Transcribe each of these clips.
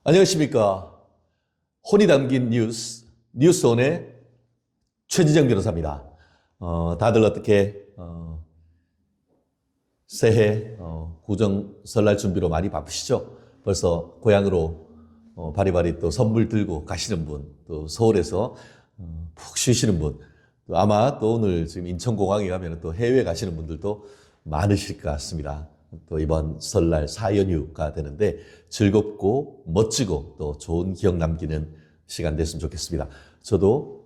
안녕하십니까. 혼이 담긴 뉴스온의 최진정 변호사입니다. 다들 어떻게 새해 구정 설날 준비로 많이 바쁘시죠? 벌써 고향으로 바리바리 또 선물 들고 가시는 분, 또 서울에서 푹 쉬시는 분, 또 아마 또 오늘 지금 인천공항에 가면 또 해외 가시는 분들도 많으실 것 같습니다. 또 이번 설날 4연휴가 되는데 즐겁고 멋지고 또 좋은 기억 남기는 시간 됐으면 좋겠습니다. 저도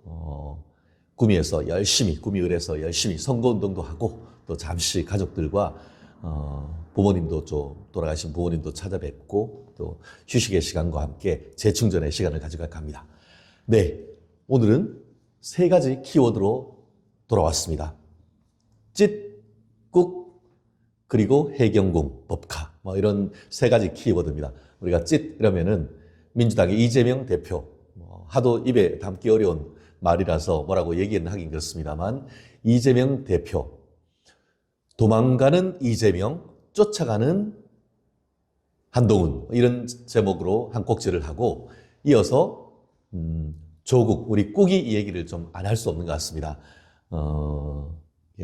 구미을에서 열심히 선거운동도 하고 또 잠시 가족들과 부모님도 좀 돌아가신 부모님도 찾아뵙고 또 휴식의 시간과 함께 재충전의 시간을 가져갈까 합니다. 네, 오늘은 세 가지 키워드로 돌아왔습니다. 찢, 꾹, 그리고 해경궁, 법카, 이런 세 가지 키워드입니다. 우리가 찢 이러면은 민주당의 이재명 대표, 하도 입에 담기 어려운 말이라서 뭐라고 얘기는 하긴 그렇습니다만, 이재명 대표, 도망가는 이재명, 쫓아가는 한동훈, 이런 제목으로 한 꼭지를 하고, 이어서 조국, 우리 꾹이 이 얘기를 좀 안 할 수 없는 것 같습니다.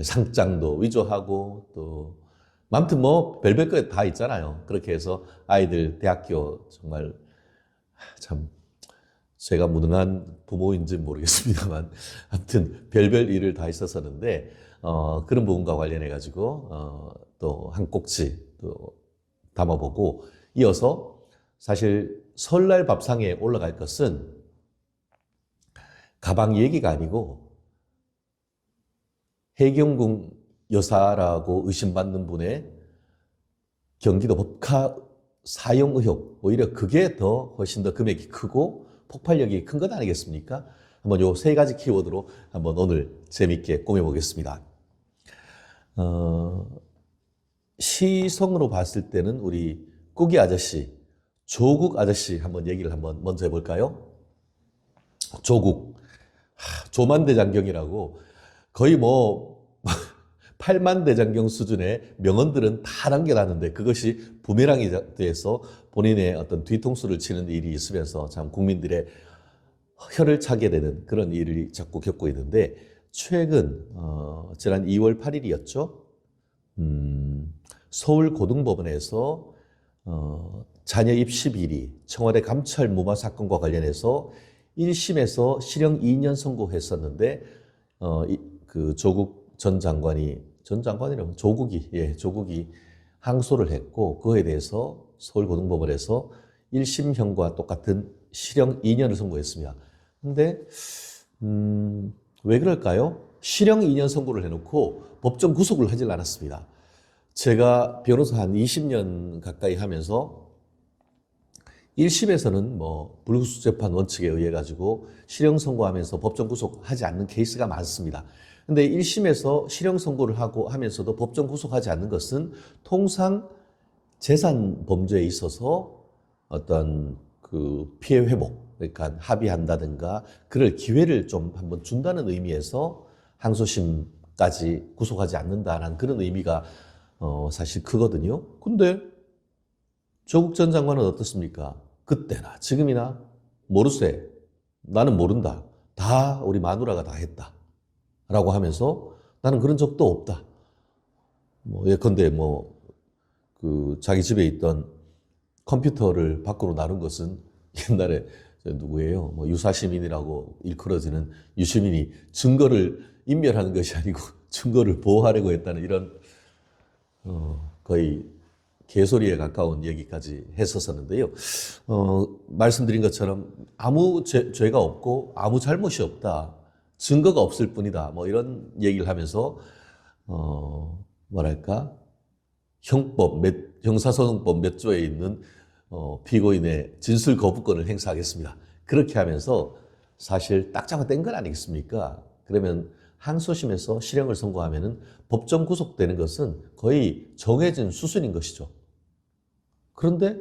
상장도 위조하고 또 아무튼 별별 거 다 있잖아요. 그렇게 해서 아이들 대학교 정말 참 제가 무능한 부모인지 모르겠습니다만 아무튼 별별 일을 다 있었었는데 그런 부분과 관련해 가지고 또 한 꼭지 또 담아보고 이어서 사실 설날 밥상에 올라갈 것은 가방 얘기가 아니고 해경궁 여사라고 의심받는 분의 경기도 법카 사용 의혹, 오히려 그게 훨씬 더 금액이 크고 폭발력이 큰 것 아니겠습니까? 한번 요 세 가지 키워드로 한번 오늘 재밌게 꾸며보겠습니다. 시성으로 봤을 때는 우리 꾹이 아저씨, 조국 아저씨 한번 얘기를 한번 먼저 해볼까요? 조국, 조만대장경이라고 거의 8만대장경 수준의 명언들은 다 남겨놨는데 그것이 부메랑이 돼서 본인의 어떤 뒤통수를 치는 일이 있으면서 참 국민들의 혀를 차게 되는 그런 일을 자꾸 겪고 있는데 최근 지난 2월 8일이었죠. 서울고등법원에서 자녀 입시 비리, 청와대 감찰 무마 사건과 관련해서 1심에서 실형 2년 선고했었는데 그 조국 전 장관이라고 조국이 항소를 했고 그거에 대해서 서울고등법원에서 1심형과 똑같은 실형 2년을 선고했습니다. 근데 왜 그럴까요? 실형 2년 선고를 해놓고 법정 구속을 하질 않았습니다. 제가 변호사 한 20년 가까이 하면서 1심에서는 불구속 재판 원칙에 의해 가지고 실형 선고하면서 법정 구속하지 않는 케이스가 많습니다. 근데 1심에서 실형 선고를 하면서도 법정 구속하지 않는 것은 통상 재산 범죄에 있어서 어떤 그 피해 회복, 그러니까 합의한다든가 그럴 기회를 좀 한번 준다는 의미에서 항소심까지 구속하지 않는다는 그런 의미가 사실 크거든요. 근데 조국 전 장관은 어떻습니까? 그때나 지금이나 모르세, 나는 모른다. 다 우리 마누라가 다 했다. 라고 하면서 나는 그런 적도 없다. 예컨대 그 자기 집에 있던 컴퓨터를 밖으로 나눈 것은 옛날에 누구예요? 유사시민이라고 일컬어지는 유시민이 증거를 인멸하는 것이 아니고 증거를 보호하려고 했다는 이런 거의 개소리에 가까운 얘기까지 했었었는데요. 말씀드린 것처럼 아무 죄가 없고 아무 잘못이 없다. 증거가 없을 뿐이다. 이런 얘기를 하면서 형사소송법 몇 조에 있는 피고인의 진술 거부권을 행사하겠습니다. 그렇게 하면서 사실 딱 잡아 뗀 건 아니겠습니까? 그러면 항소심에서 실형을 선고하면은 법정 구속되는 것은 거의 정해진 수순인 것이죠. 그런데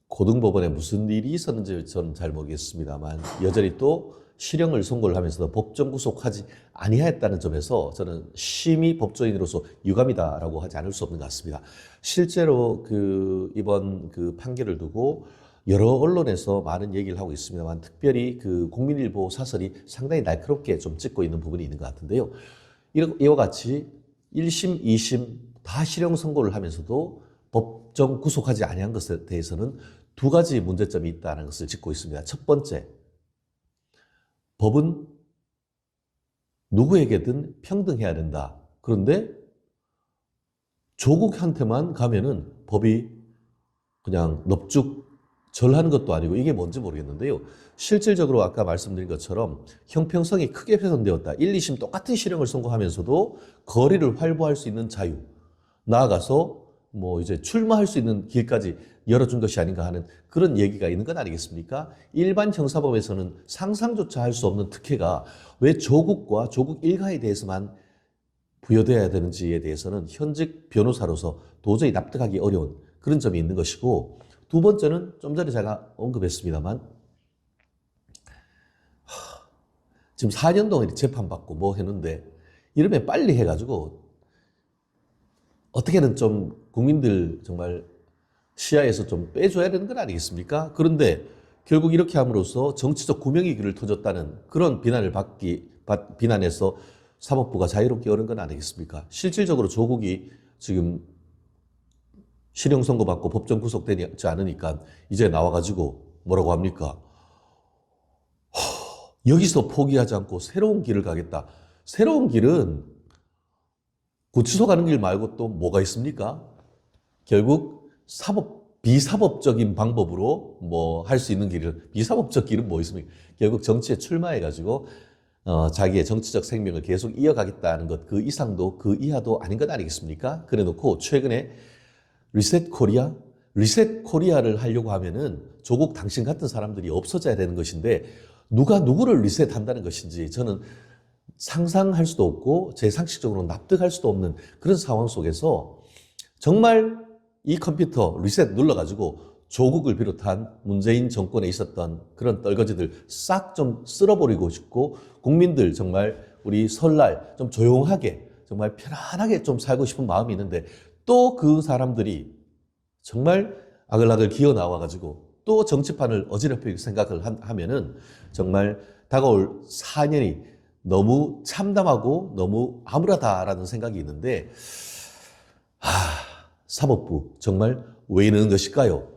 고등법원에 무슨 일이 있었는지 저는 잘 모르겠습니다만 여전히 또 실형을 선고를 하면서도 법정 구속하지 아니하였다는 점에서 저는 심히 법조인으로서 유감이다라고 하지 않을 수 없는 것 같습니다. 실제로 이번 판결을 두고 여러 언론에서 많은 얘기를 하고 있습니다만, 특별히 국민일보 사설이 상당히 날카롭게 좀 찍고 있는 부분이 있는 것 같은데요. 이와 같이 1심, 2심 다 실형 선고를 하면서도 법정 구속하지 아니한 것에 대해서는 두 가지 문제점이 있다는 것을 짚고 있습니다. 첫 번째, 법은 누구에게든 평등해야 된다. 그런데 조국한테만 가면은 법이 그냥 넙죽절하는 것도 아니고, 이게 뭔지 모르겠는데요. 실질적으로 아까 말씀드린 것처럼 형평성이 크게 훼손되었다. 1, 2심 똑같은 실형을 선고하면서도 거리를 활보할 수 있는 자유, 나아가서 이제 출마할 수 있는 길까지 열어준 것이 아닌가 하는 그런 얘기가 있는 건 아니겠습니까? 일반 형사법에서는 상상조차 할 수 없는 특혜가 왜 조국과 조국 일가에 대해서만 부여되어야 되는지에 대해서는 현직 변호사로서 도저히 납득하기 어려운 그런 점이 있는 것이고, 두 번째는 좀 전에 제가 언급했습니다만, 지금 4년 동안 재판받고 했는데, 이러면 빨리 해가지고 어떻게든 좀 국민들 정말 시야에서 좀 빼줘야 되는 건 아니겠습니까? 그런데 결국 이렇게 함으로써 정치적 구명의 길을 터줬다는 그런 비난에서 사법부가 자유롭게 오른 건 아니겠습니까? 실질적으로 조국이 지금 실형 선고받고 법정 구속되지 않으니까 이제 나와가지고 뭐라고 합니까? 여기서 포기하지 않고 새로운 길을 가겠다. 새로운 길은 구치소 가는 길 말고 또 뭐가 있습니까? 결국 비사법적인 방법으로 할 수 있는 길을, 비사법적 길은 뭐 있습니까? 결국 정치에 출마해가지고 자기의 정치적 생명을 계속 이어가겠다는 것, 그 이상도 그 이하도 아닌 것 아니겠습니까? 그래 놓고 최근에 리셋 코리아를 하려고 하면은 조국 당신 같은 사람들이 없어져야 되는 것인데, 누가 누구를 리셋한다는 것인지 저는 상상할 수도 없고 제 상식적으로 납득할 수도 없는 그런 상황 속에서 정말 이 컴퓨터 리셋 눌러가지고 조국을 비롯한 문재인 정권에 있었던 그런 떨거지들 싹 좀 쓸어버리고 싶고, 국민들 정말 우리 설날 좀 조용하게 정말 편안하게 좀 살고 싶은 마음이 있는데, 또 그 사람들이 정말 아글아글 기어 나와가지고 또 정치판을 어지럽히게 생각을 하면은 정말 다가올 4년이 너무 참담하고 너무 암울하다라는 생각이 있는데, 사법부 정말 왜 이러는 것일까요?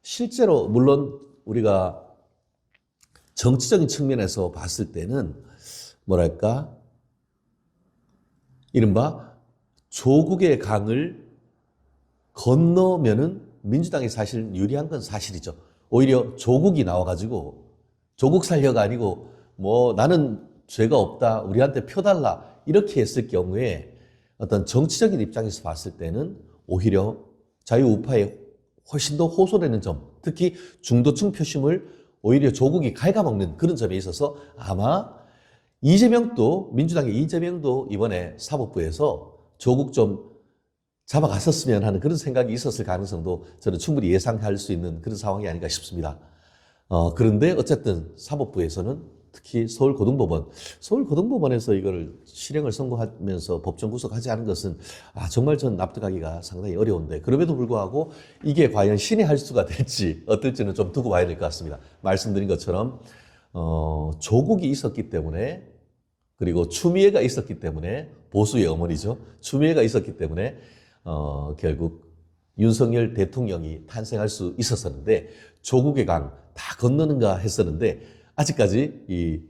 실제로 물론 우리가 정치적인 측면에서 봤을 때는 뭐랄까, 이른바 조국의 강을 건너면은 민주당이 사실 유리한 건 사실이죠. 오히려 조국이 나와가지고 조국 살려가 아니고 나는 죄가 없다, 우리한테 표 달라, 이렇게 했을 경우에 어떤 정치적인 입장에서 봤을 때는 오히려 자유우파에 훨씬 더 호소되는 점, 특히 중도층 표심을 오히려 조국이 갉아먹는 그런 점에 있어서 아마 민주당의 이재명도 이번에 사법부에서 조국 좀 잡아갔었으면 하는 그런 생각이 있었을 가능성도 저는 충분히 예상할 수 있는 그런 상황이 아닌가 싶습니다. 그런데 어쨌든 사법부에서는 특히 서울고등법원에서 이걸 실형을 선고하면서 법정 구속하지 않은 것은 정말 전 납득하기가 상당히 어려운데, 그럼에도 불구하고 이게 과연 신의 할 수가 될지 어떨지는 좀 두고 봐야 될 것 같습니다. 말씀드린 것처럼 조국이 있었기 때문에, 그리고 추미애가 있었기 때문에, 보수의 어머니죠. 추미애가 있었기 때문에 결국 윤석열 대통령이 탄생할 수 있었었는데, 조국의 강 다 건너는가 했었는데 아직까지 이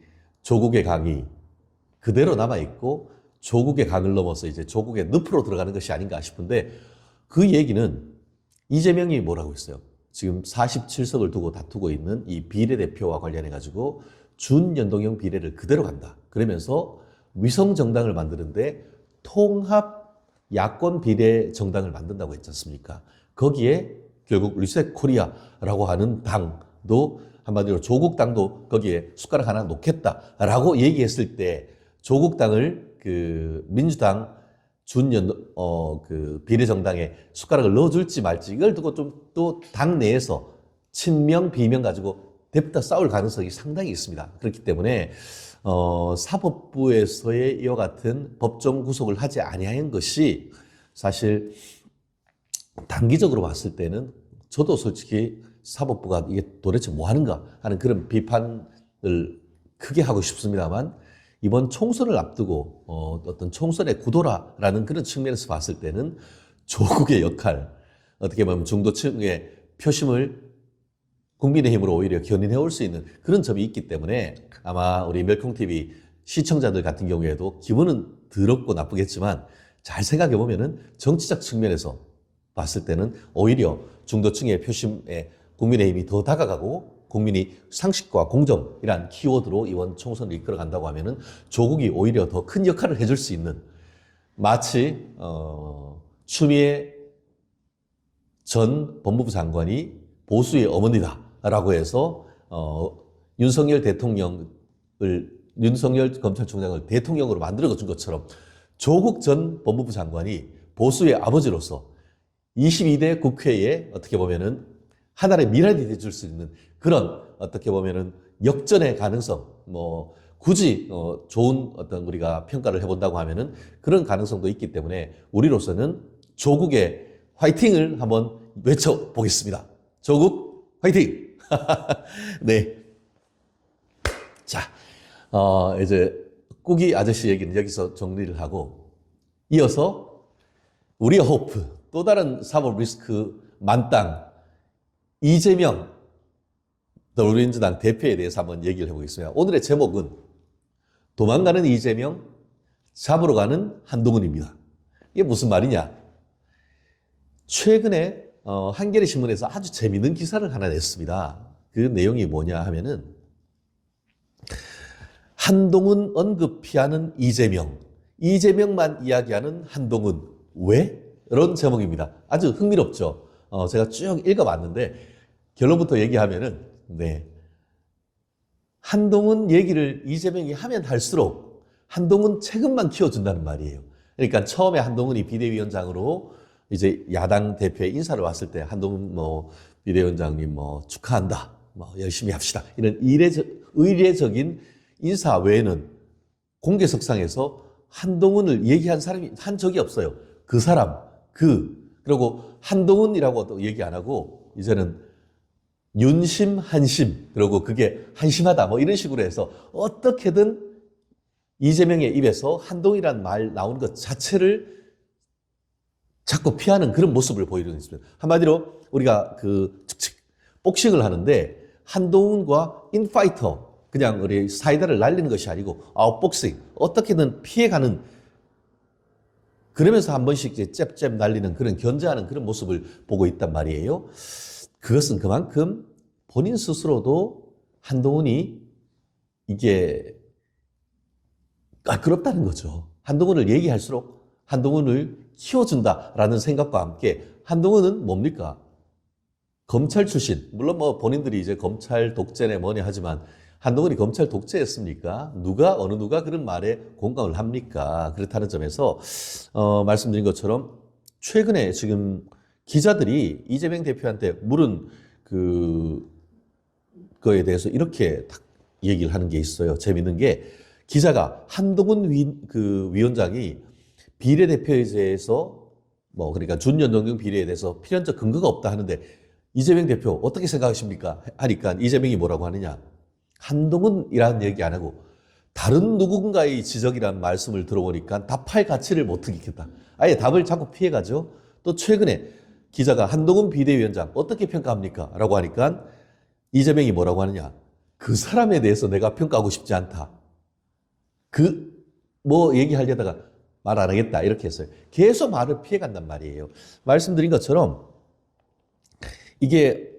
조국의 강이 그대로 남아있고 조국의 강을 넘어서 이제 조국의 늪으로 들어가는 것이 아닌가 싶은데, 그 얘기는 이재명이 뭐라고 했어요? 지금 47석을 두고 다투고 있는 이 비례대표와 관련해가지고 준연동형 비례를 그대로 간다. 그러면서 위성정당을 만드는데 통합 야권 비례 정당을 만든다고 했지 않습니까? 거기에 결국 리셋 코리아라고 하는 당도, 한마디로 조국당도 거기에 숟가락 하나 놓겠다라고 얘기했을 때, 조국당을 민주당 비례정당에 숟가락을 넣어줄지 말지, 이걸 두고 좀 또 당 내에서 친명 비명 가지고 냅다 싸울 가능성이 상당히 있습니다. 그렇기 때문에 사법부에서의 이와 같은 법정 구속을 하지 아니한 것이 사실 단기적으로 봤을 때는 저도 솔직히 사법부가 이게 도대체 뭐 하는가 하는 그런 비판을 크게 하고 싶습니다만, 이번 총선을 앞두고 어떤 총선의 구도라라는 그런 측면에서 봤을 때는 조국의 역할, 어떻게 보면 중도층의 표심을 국민의힘으로 오히려 견인해 올 수 있는 그런 점이 있기 때문에, 아마 우리 멸콩TV 시청자들 같은 경우에도 기분은 더럽고 나쁘겠지만 잘 생각해 보면은 정치적 측면에서 봤을 때는 오히려 중도층의 표심에 국민의힘이 더 다가가고, 국민이 상식과 공정이란 키워드로 이번 총선을 이끌어 간다고 하면은 조국이 오히려 더 큰 역할을 해줄 수 있는, 마치 추미애 전 법무부 장관이 보수의 어머니다라고 해서 윤석열 검찰총장을 대통령으로 만들어준 것처럼, 조국 전 법무부 장관이 보수의 아버지로서 22대 국회에 어떻게 보면은 하나의 미랄이 돼줄 수 있는 그런, 어떻게 보면은 역전의 가능성, 뭐 굳이 좋은 어떤 우리가 평가를 해본다고 하면은 그런 가능성도 있기 때문에, 우리로서는 조국의 화이팅을 한번 외쳐보겠습니다. 조국 화이팅! 네. 자, 이제 꾸기 아저씨 얘기는 여기서 정리를 하고, 이어서 우리의 호프, 또 다른 사법 리스크 만땅 이재명 더불어민주당 대표에 대해서 한번 얘기를 해보겠습니다. 오늘의 제목은 도망가는 이재명, 잡으러 가는 한동훈입니다. 이게 무슨 말이냐? 최근에 한겨레 신문에서 아주 재미있는 기사를 하나 냈습니다. 그 내용이 뭐냐 하면은, 한동훈 언급 피하는 이재명, 이재명만 이야기하는 한동훈, 왜? 이런 제목입니다. 아주 흥미롭죠? 제가 쭉 읽어봤는데 결론부터 얘기하면은, 네, 한동훈 얘기를 이재명이 하면 할수록 한동훈 책임만 키워준다는 말이에요. 그러니까 처음에 한동훈이 비대위원장으로 이제 야당 대표의 인사를 왔을 때, 한동훈 비대위원장님 축하한다, 열심히 합시다, 이런 의례적인 인사 외에는 공개석상에서 한동훈을 얘기한 사람이 한 적이 없어요. 그 사람, 그리고 한동훈이라고 얘기 안 하고 이제는 윤심, 한심, 그리고 그게 한심하다, 이런 식으로 해서 어떻게든 이재명의 입에서 한동훈이라는 말 나오는 것 자체를 자꾸 피하는 그런 모습을 보이는 있습니다. 한마디로 우리가 복싱을 하는데 한동훈과 인파이터, 그냥 우리 사이다를 날리는 것이 아니고 아웃복싱, 어떻게든 피해가는, 그러면서 한 번씩 이제 잽잽 날리는 그런 견제하는 그런 모습을 보고 있단 말이에요. 그것은 그만큼 본인 스스로도 한동훈이 이게 깔끄럽다는 거죠. 한동훈을 얘기할수록 한동훈을 키워준다라는 생각과 함께, 한동훈은 뭡니까? 검찰 출신. 물론 본인들이 이제 검찰 독재네 뭐냐 하지만, 한동훈이 검찰 독재였습니까? 어느 누가 그런 말에 공감을 합니까? 그렇다는 점에서 말씀드린 것처럼 최근에 지금 기자들이 이재명 대표한테 물은 그거에 대해서 이렇게 딱 얘기를 하는 게 있어요. 재밌는 게, 기자가 한동훈 위원장이 비례대표에 대해서 그러니까 준연동형 비례에 대해서 필연적 근거가 없다 하는데, 이재명 대표 어떻게 생각하십니까? 하니까 이재명이 뭐라고 하느냐? 한동훈이라는 얘기 안 하고 다른 누군가의 지적이라는 말씀을 들어보니까 답할 가치를 못 느끼겠다. 아예 답을 자꾸 피해가죠. 또 최근에 기자가 한동훈 비대위원장 어떻게 평가합니까? 라고 하니까 이재명이 뭐라고 하느냐? 그 사람에 대해서 내가 평가하고 싶지 않다. 얘기하려다가 말 안 하겠다, 이렇게 했어요. 계속 말을 피해간단 말이에요. 말씀드린 것처럼 이게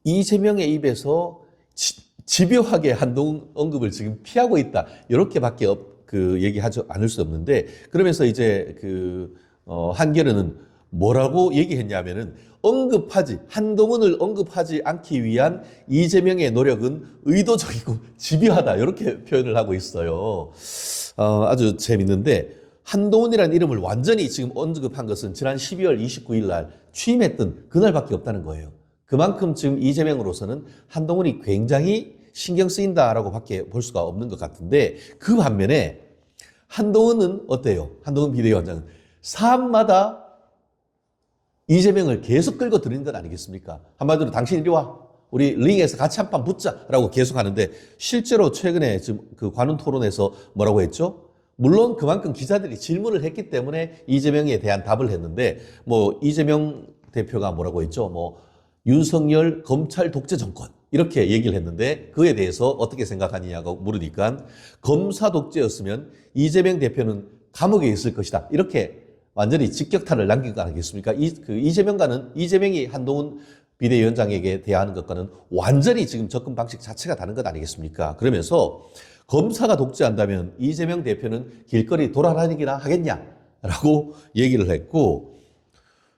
이재명의 입에서 집요하게 한동훈 언급을 지금 피하고 있다, 이렇게밖에 얘기하지 않을 수 없는데, 그러면서 이제 한겨레는 뭐라고 얘기했냐면은, 한동훈을 언급하지 않기 위한 이재명의 노력은 의도적이고 집요하다, 이렇게 표현을 하고 있어요. 아주 재밌는데, 한동훈이라는 이름을 완전히 지금 언급한 것은 지난 12월 29일 날 취임했던 그날밖에 없다는 거예요. 그만큼 지금 이재명으로서는 한동훈이 굉장히 신경 쓰인다라고 밖에 볼 수가 없는 것 같은데, 그 반면에 한동훈은 어때요? 한동훈 비대위원장은 사안마다 이재명을 계속 끌고 들이는 건 아니겠습니까? 한마디로 당신 이리 와. 우리 링에서 같이 한판 붙자라고 계속 하는데, 실제로 최근에 지금 그 관훈 토론에서 뭐라고 했죠? 물론 그만큼 기자들이 질문을 했기 때문에 이재명에 대한 답을 했는데, 뭐 이재명 대표가 뭐라고 했죠? 뭐 윤석열 검찰 독재 정권 이렇게 얘기를 했는데, 그에 대해서 어떻게 생각하느냐고 물으니까 검사 독재였으면 이재명 대표는 감옥에 있을 것이다, 이렇게 완전히 직격탄을 남긴 거 아니겠습니까? 이재명이 한동훈 비대위원장에게 대하는 것과는 완전히 지금 접근 방식 자체가 다른 것 아니겠습니까? 그러면서 검사가 독재한다면 이재명 대표는 길거리 돌아다니기나 하겠냐라고 얘기를 했고,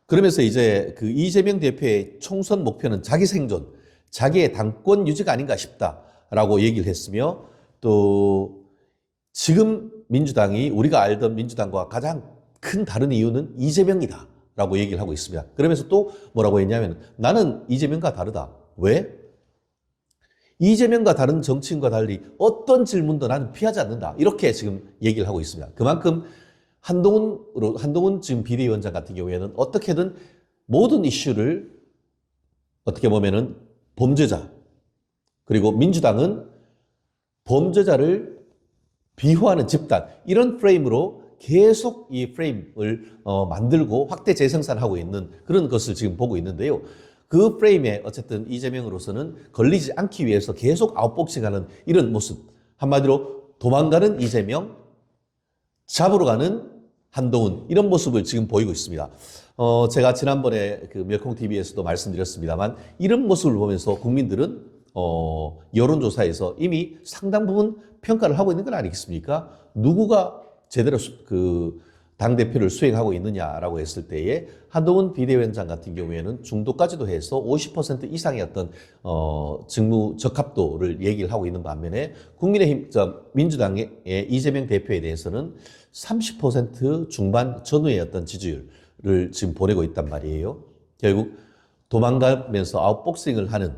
그러면서 이제 그 이재명 대표의 총선 목표는 자기 생존, 자기의 당권 유지가 아닌가 싶다라고 얘기를 했으며, 또 지금 민주당이 우리가 알던 민주당과 가장 큰 다른 이유는 이재명이다 라고 얘기를 하고 있습니다. 그러면서 또 뭐라고 했냐면, 나는 이재명과 다르다. 왜? 이재명과 다른 정치인과 달리 어떤 질문도 나는 피하지 않는다, 이렇게 지금 얘기를 하고 있습니다. 그만큼 한동훈 지금 비대위원장 같은 경우에는 어떻게든 모든 이슈를 어떻게 보면은 범죄자, 그리고 민주당은 범죄자를 비호하는 집단, 이런 프레임으로 계속 이 프레임을 만들고 확대 재생산하고 있는 그런 것을 지금 보고 있는데요. 그 프레임에 어쨌든 이재명으로서는 걸리지 않기 위해서 계속 아웃복싱하는 이런 모습, 한마디로 도망가는 이재명, 잡으러 가는 한동훈, 이런 모습을 지금 보이고 있습니다. 제가 지난번에 그 멸콩TV에서도 말씀드렸습니다만, 이런 모습을 보면서 국민들은 여론조사에서 이미 상당 부분 평가를 하고 있는 건 아니겠습니까? 누구가 제대로 그 당대표를 수행하고 있느냐라고 했을 때에 한동훈 비대위원장 같은 경우에는 중도까지도 해서 50% 이상의 어떤 직무 적합도를 얘기를 하고 있는 반면에, 국민의힘, 민주당의 이재명 대표에 대해서는 30% 중반 전후의 어떤 지지율을 지금 보내고 있단 말이에요. 결국 도망가면서 아웃복싱을 하는,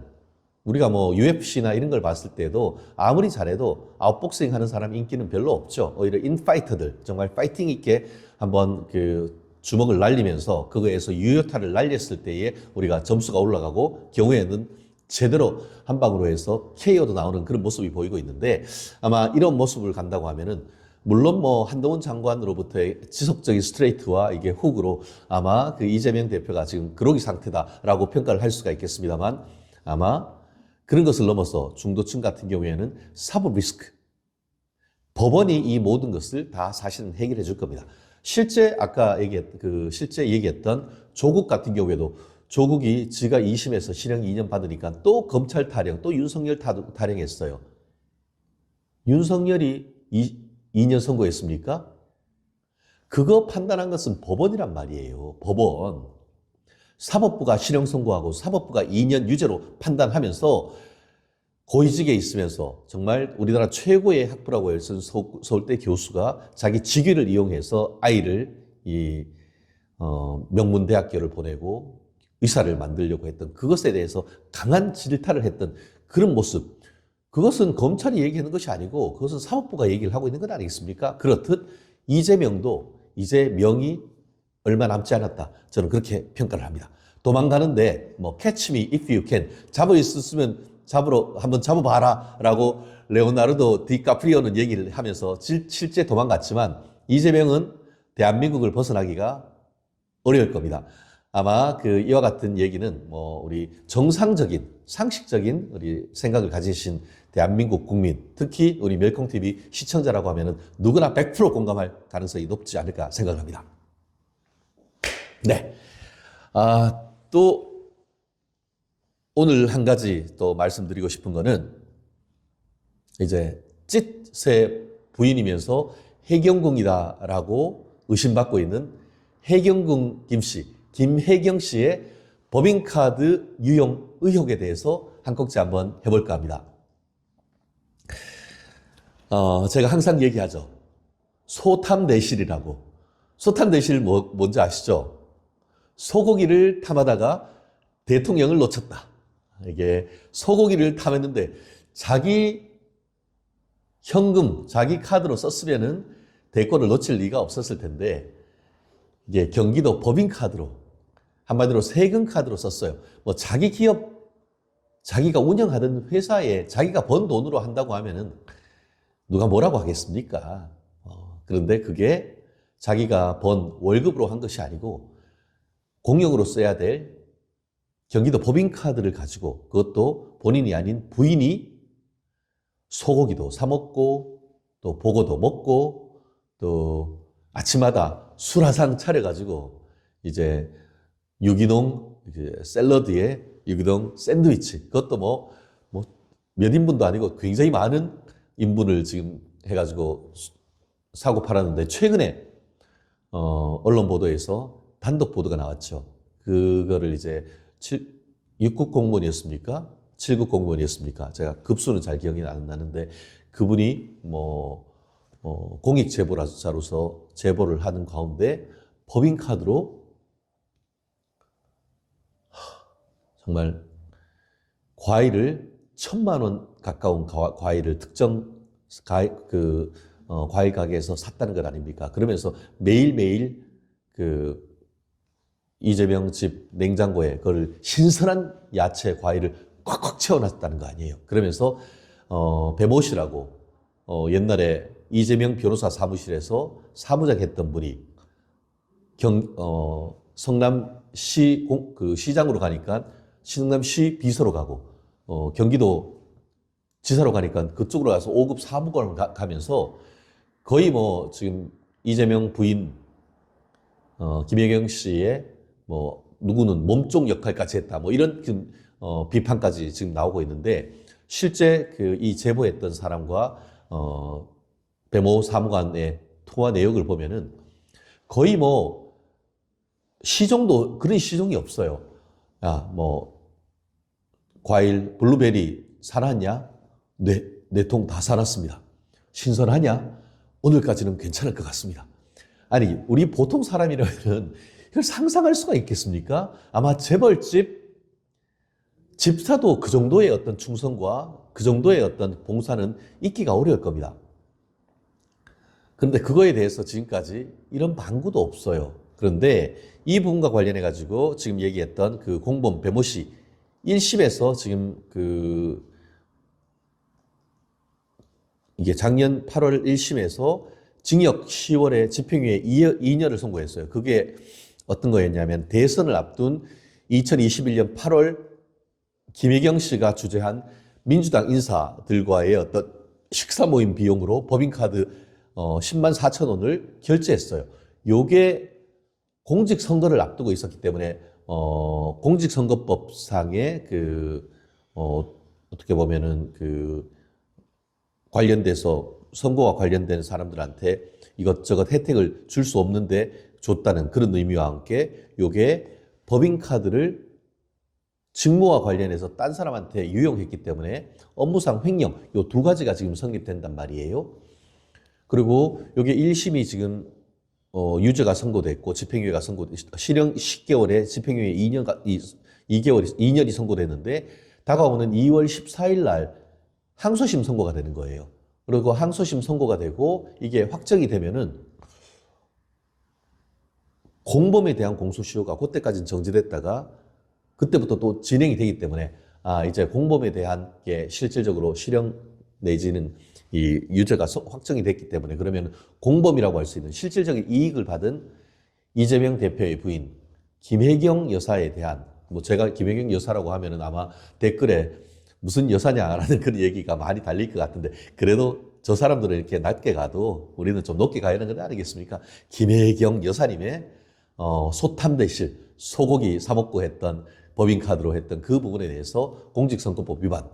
우리가 뭐 UFC나 이런 걸 봤을 때도 아무리 잘해도 아웃복싱 하는 사람 인기는 별로 없죠. 오히려 인파이터들, 정말 파이팅 있게 한번 그 주먹을 날리면서 그거에서 유효타를 날렸을 때에 우리가 점수가 올라가고, 경우에는 제대로 한 방으로 해서 KO도 나오는 그런 모습이 보이고 있는데, 아마 이런 모습을 간다고 하면은, 물론 뭐 한동훈 장관으로부터의 지속적인 스트레이트와 이게 훅으로 아마 그 이재명 대표가 지금 그러기 상태다라고 평가를 할 수가 있겠습니다만, 아마 그런 것을 넘어서 중도층 같은 경우에는 사법 리스크, 법원이 이 모든 것을 다 사실은 해결해 줄 겁니다. 실제 아까 실제 얘기했던 조국 같은 경우에도, 조국이 지가 2심에서 실형 2년 받으니까 또 검찰 타령, 또 윤석열 타령했어요. 윤석열이 2년 선고했습니까? 그거 판단한 것은 법원이란 말이에요. 법원. 사법부가 실형 선고하고 사법부가 2년 유죄로 판단하면서 고위직에 있으면서 정말 우리나라 최고의 학부라고 할 수 있는 서울대 교수가 자기 직위를 이용해서 아이를 명문대학교를 보내고 의사를 만들려고 했던 그것에 대해서 강한 질타를 했던 그런 모습, 그것은 검찰이 얘기하는 것이 아니고 그것은 사법부가 얘기를 하고 있는 것 아니겠습니까? 그렇듯 이재명도 이제 명이 얼마 남지 않았다, 저는 그렇게 평가를 합니다. 도망가는데 뭐 catch me if you can, 잡을 수 있으면 한번 잡아봐라 라고 레오나르도 디카프리오는 얘기를 하면서 실제 도망갔지만, 이재명은 대한민국을 벗어나기가 어려울 겁니다. 아마 이와 같은 얘기는 뭐 우리 정상적인 상식적인 우리 생각을 가지신 대한민국 국민, 특히 우리 멸콩TV 시청자라고 하면은 누구나 100% 공감할 가능성이 높지 않을까 생각을 합니다. 네. 또 오늘 한 가지 또 말씀드리고 싶은 거는, 이제 찢의 부인이면서 해경궁이다라고 의심받고 있는 해경궁 김혜경 씨의 법인카드 유용 의혹에 대해서 한 꼭지 한번 해볼까 합니다. 제가 항상 얘기하죠. 소탐내실이라고. 소탐내실 뭔지 아시죠? 소고기를 탐하다가 대통령을 놓쳤다. 이게 소고기를 탐했는데 자기 현금, 자기 카드로 썼으면은 대권을 놓칠 리가 없었을 텐데 이게 경기도 법인카드로 한마디로 세금 카드로 썼어요. 뭐 자기 기업, 자기가 운영하던 회사에 자기가 번 돈으로 한다고 하면은 누가 뭐라고 하겠습니까? 그런데 그게 자기가 번 월급으로 한 것이 아니고 공용으로 써야 될 경기도 법인카드를 가지고 그것도 본인이 아닌 부인이 소고기도 사 먹고 또 보고도 먹고 또 아침마다 술 한 상 차려가지고 이제 유기농 샐러드에 유기농 샌드위치 그것도 뭐 몇 인분도 아니고 굉장히 많은 인분을 지금 해가지고 사고 팔았는데 최근에 언론 보도에서 단독 보도가 나왔죠. 그거를 이제 6급 공무원이었습니까? 7급 공무원이었습니까? 제가 급수는 잘 기억이 안 나는데 그분이 공익 제보자로서 제보를 하는 가운데 법인카드로 정말 과일을 1,000만 원 가까운 과일을 특정 과일 가게에서 샀다는 것 아닙니까? 그러면서 매일매일 이재명 집 냉장고에 그걸 신선한 야채, 과일을 꽉꽉 채워놨다는 거 아니에요. 그러면서 배모 씨라고 옛날에 이재명 변호사 사무실에서 사무장 했던 분이 성남시 시장으로 가니까 성남시 비서로 가고 경기도 지사로 가니까 그쪽으로 가서 5급 사무관을 가면서 거의 뭐 지금 이재명 부인 김혜경 씨의 누구는 몸종 역할까지 했다 뭐 이런 비판까지 지금 나오고 있는데 실제 이 제보했던 사람과 배모 사무관의 통화 내역을 보면은 거의 시종도 그런 시종이 없어요. 야, 과일 블루베리 사놨냐? 네, 4통 다 사놨습니다. 신선하냐? 오늘까지는 괜찮을 것 같습니다. 아니, 우리 보통 사람이라면 이걸 상상할 수가 있겠습니까? 아마 재벌집 집사도 그 정도의 어떤 충성과 그 정도의 어떤 봉사는 있기가 어려울 겁니다. 그런데 그거에 대해서 지금까지 이런 방구도 없어요. 그런데 이 부분과 관련해 가지고 지금 얘기했던 그 공범 배모 씨 1심에서 지금 이게 작년 8월 1심에서 징역 10월에 집행유예 2년을 선고했어요. 그게 어떤 거였냐면 대선을 앞둔 2021년 8월 김혜경 씨가 주재한 민주당 인사들과의 어떤 식사 모임 비용으로 법인카드 10만 4천 원을 결제했어요. 요게 공직선거를 앞두고 있었기 때문에 공직선거법상의 어떻게 보면은 관련돼서 선거와 관련된 사람들한테 이것저것 혜택을 줄 수 없는데 줬다는 그런 의미와 함께 요게 법인카드를 직무와 관련해서 딴 사람한테 유용했기 때문에 업무상 횡령 요 2가지가 지금 성립된단 말이에요. 그리고 요게 1심이 지금 유죄가 선고됐고 집행유예가 실형 10개월에 집행유예 2년이 선고됐는데 다가오는 2월 14일 날 항소심 선고가 되는 거예요. 그리고 항소심 선고가 되고 이게 확정이 되면은 공범에 대한 공소시효가 그때까지는 정지됐다가 그때부터 또 진행이 되기 때문에 이제 공범에 대한 게 실질적으로 실형 내지는 이 유죄가 확정이 됐기 때문에 그러면 공범이라고 할 수 있는 실질적인 이익을 받은 이재명 대표의 부인 김혜경 여사에 대한 제가 김혜경 여사라고 하면은 아마 댓글에 무슨 여사냐라는 그런 얘기가 많이 달릴 것 같은데 그래도 저 사람들은 이렇게 낮게 가도 우리는 좀 높게 가야 하는 건 아니겠습니까? 김혜경 여사님의 소탐대실 소고기 사 먹고 했던 법인카드로 했던 그 부분에 대해서 공직선거법 위반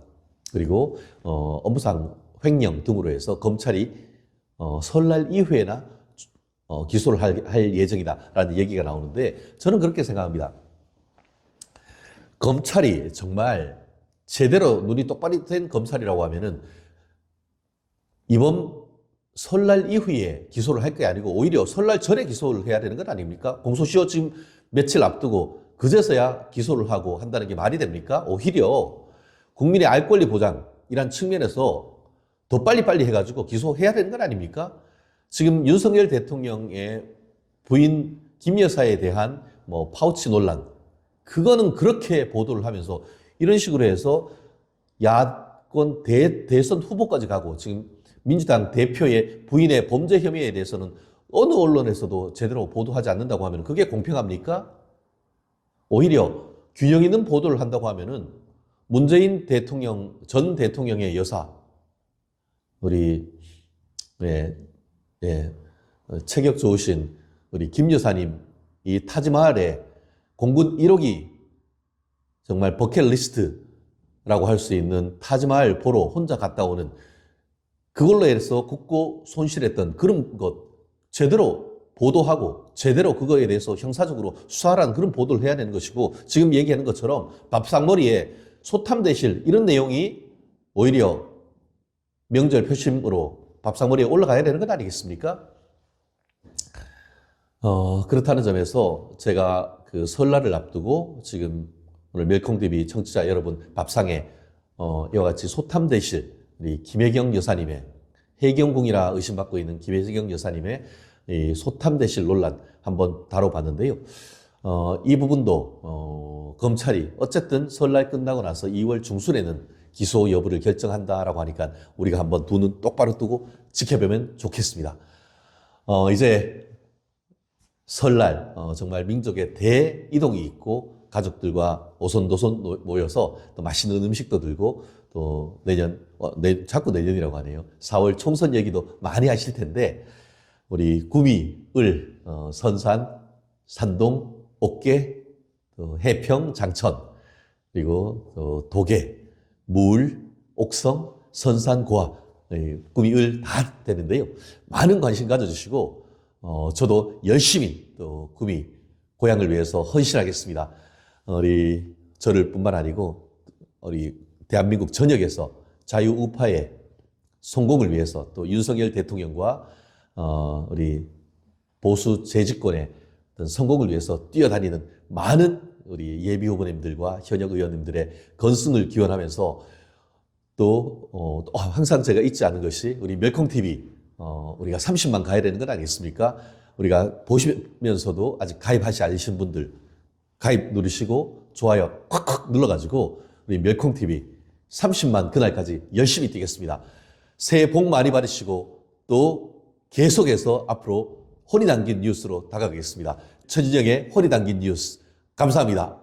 그리고 업무상 횡령 등으로 해서 검찰이 설날 이후에나 기소를 할 예정이다라는 얘기가 나오는데 저는 그렇게 생각합니다. 검찰이 정말 제대로 눈이 똑바로 된 검찰이라고 하면은 이번 설날 이후에 기소를 할 게 아니고 오히려 설날 전에 기소를 해야 되는 건 아닙니까? 공소시효 지금 며칠 앞두고 그제서야 기소를 하고 한다는 게 말이 됩니까? 오히려 국민의 알 권리 보장이란 측면에서 더 빨리빨리 해가지고 기소해야 되는 건 아닙니까? 지금 윤석열 대통령의 부인 김 여사에 대한 뭐 파우치 논란, 그거는 그렇게 보도를 하면서 이런 식으로 해서 야권 대선 후보까지 가고 지금 민주당 대표의 부인의 범죄 혐의에 대해서는 어느 언론에서도 제대로 보도하지 않는다고 하면 그게 공평합니까? 오히려 균형 있는 보도를 한다고 하면은 문재인 대통령, 전 대통령의 여사, 우리, 체격 좋으신 우리 김 여사님, 이 타지마할에 공군 1호기 정말 버킷리스트라고 할 수 있는 타지마할 보러 혼자 갔다 오는 그걸로 해서 국고 손실했던 그런 것 제대로 보도하고 제대로 그거에 대해서 형사적으로 수사하라는 그런 보도를 해야 되는 것이고 지금 얘기하는 것처럼 밥상머리에 소탐대실 이런 내용이 오히려 명절 표심으로 밥상머리에 올라가야 되는 것 아니겠습니까? 그렇다는 점에서 제가 그 설날을 앞두고 지금 오늘 멜콩TV 청취자 여러분 밥상에 이와 같이 소탐대실 우리 김혜경 여사님의 해경궁이라 의심받고 있는 김혜경 여사님의 이 소탐대실 논란 한번 다뤄봤는데요. 이 부분도 검찰이 어쨌든 설날 끝나고 나서 2월 중순에는 기소 여부를 결정한다라고 하니까 우리가 한번 두 눈 똑바로 뜨고 지켜보면 좋겠습니다. 이제 설날 정말 민족의 대이동이 있고 가족들과 오손도손 모여서 또 맛있는 음식도 들고 또 자꾸 내년이라고 하네요. 4월 총선 얘기도 많이 하실 텐데 우리 구미, 을, 선산, 산동, 옥계, 또 해평, 장천, 그리고 또 도계, 물, 옥성, 선산, 고아, 구미, 을 다 되는데요. 많은 관심 가져주시고 저도 열심히 또 구미, 고향을 위해서 헌신하겠습니다. 우리 저를 뿐만 아니고 우리 대한민국 전역에서 자유우파의 성공을 위해서 또 윤석열 대통령과 우리 보수 재집권의 어떤 성공을 위해서 뛰어다니는 많은 우리 예비 후보님들과 현역 의원님들의 건승을 기원하면서 또 항상 제가 잊지 않은 것이 우리 멜콩TV 우리가 30만 가야 되는 건 아니겠습니까? 우리가 보시면서도 아직 가입하지 않으신 분들 가입 누르시고 좋아요 콱콱 눌러가지고 우리 멜콩TV 30만 그날까지 열심히 뛰겠습니다. 새해 복 많이 받으시고 또 계속해서 앞으로 혼이 담긴 뉴스로 다가가겠습니다. 최진영의 혼이 담긴 뉴스 감사합니다.